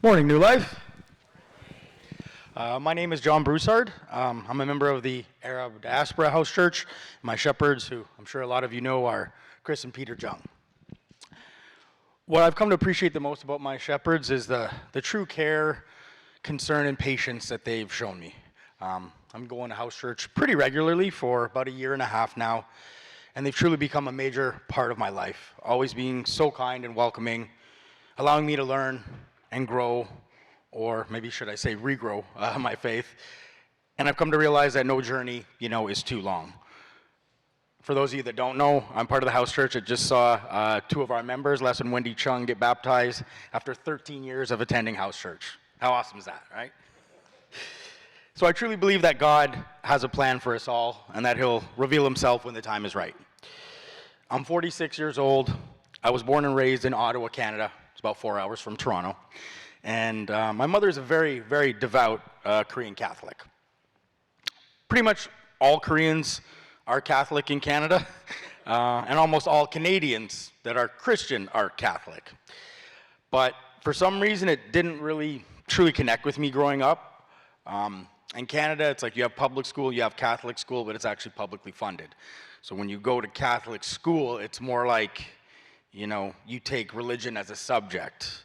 Morning, New Life. My name is John Broussard. I'm a member of the Arab Diaspora House Church. My shepherds, who I'm sure a lot of you know, are Chris and Peter Jung. What I've come to appreciate the most about my shepherds is the true care, concern, and patience that they've shown me. I'm going to house church pretty regularly for about a year and a half now, and they've truly become a major part of my life, always being so kind and welcoming, allowing me to learn and grow, or maybe should I say regrow my faith. And I've come to realize that no journey, is too long. For those of you that don't know, I'm part of the house church that just saw two of our members, Les and Wendy Chung, get baptized after 13 years of attending house church. How awesome is that, right? So I truly believe that God has a plan for us all and that he'll reveal himself when the time is right. I'm 46 years old. I was born and raised in Ottawa, Canada. It's about 4 hours from Toronto. And my mother is a very, very devout Korean Catholic. Pretty much all Koreans are Catholic in Canada, and almost all Canadians that are Christian are Catholic. But for some reason, it didn't really truly connect with me growing up. In Canada, it's like you have public school, you have Catholic school, but it's actually publicly funded. So when you go to Catholic school, it's more like, you take religion as a subject.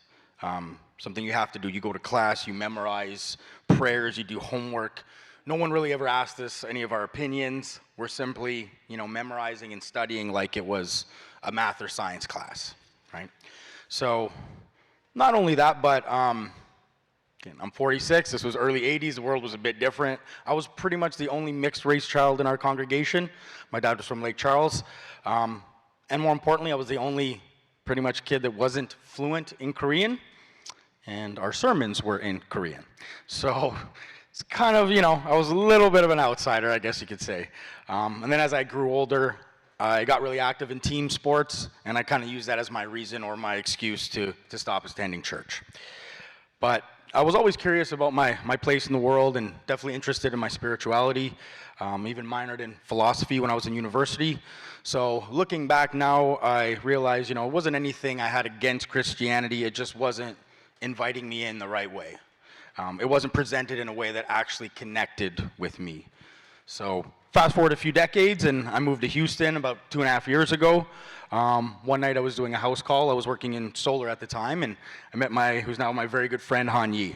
Something you have to do. You go to class, you memorize prayers, you do homework. No one really ever asked us any of our opinions. We're simply, memorizing and studying like it was a math or science class, right? So not only that, but I'm 46. This was early 80s. The world was a bit different. I was pretty much the only mixed race child in our congregation. My dad was from Lake Charles. And more importantly, I was the only pretty much kid that wasn't fluent in Korean. And our sermons were in Korean. So it's kind of, I was a little bit of an outsider, I guess you could say. And then as I grew older, I got really active in team sports, and I kind of used that as my reason or my excuse to stop attending church. But I was always curious about my place in the world and definitely interested in my spirituality. Even minored in philosophy when I was in university. So looking back now, I realized, it wasn't anything I had against Christianity. It just wasn't inviting me in the right way. It wasn't presented in a way that actually connected with me. So fast forward a few decades, and I moved to Houston about 2.5 years ago. One night I was doing a house call. I was working in solar at the time, and I met who's now my very good friend, Han Yi.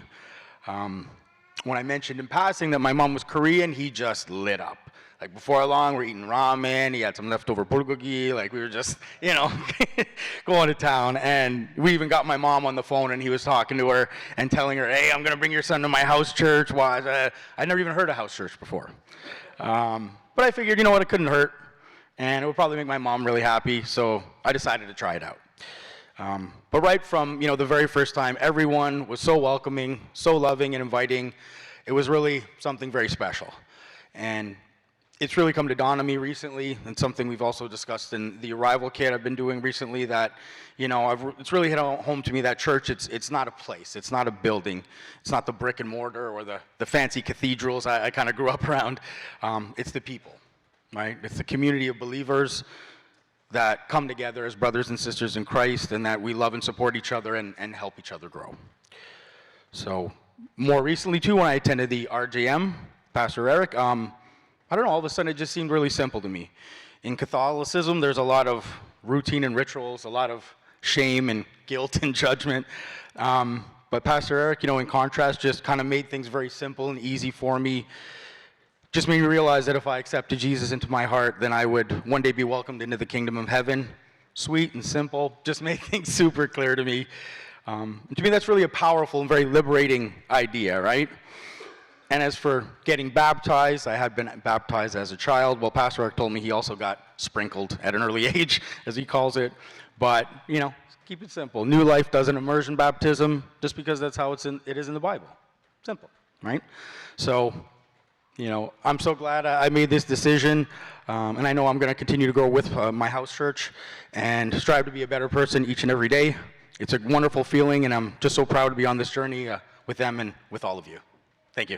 When I mentioned in passing that my mom was Korean, he just lit up. Like before long, we're eating ramen. He had some leftover bulgogi. Like we were just, going to town. And we even got my mom on the phone, and he was talking to her and telling her, "Hey, I'm gonna bring your son to my house church." Why? I'd never even heard of house church before. But I figured, it couldn't hurt, and it would probably make my mom really happy. So I decided to try it out. But right from the very first time, everyone was so welcoming, so loving and inviting. It was really something very special. And it's really come to dawn on me recently, and something we've also discussed in the Arrival Kit I've been doing recently, that it's really hit home to me that church, it's not a place, it's not a building, it's not the brick and mortar or the fancy cathedrals I kind of grew up around. It's the people, right? It's the community of believers that come together as brothers and sisters in Christ, and that we love and support each other and help each other grow. So more recently too, when I attended the RJM, Pastor Eric, I don't know, all of a sudden it just seemed really simple to me. In Catholicism, there's a lot of routine and rituals, a lot of shame and guilt and judgment. But Pastor Eric, in contrast, just kind of made things very simple and easy for me. Just made me realize that if I accepted Jesus into my heart, then I would one day be welcomed into the kingdom of heaven. Sweet and simple, just made things super clear to me. To me, that's really a powerful and very liberating idea, right? And as for getting baptized, I had been baptized as a child. Well, Pastor Eric told me he also got sprinkled at an early age, as he calls it. But, keep it simple. New Life does an immersion baptism just because that's how it is in the Bible. Simple, right? So, I'm so glad I made this decision. And I know I'm going to continue to grow with my house church and strive to be a better person each and every day. It's a wonderful feeling, and I'm just so proud to be on this journey with them and with all of you. Thank you.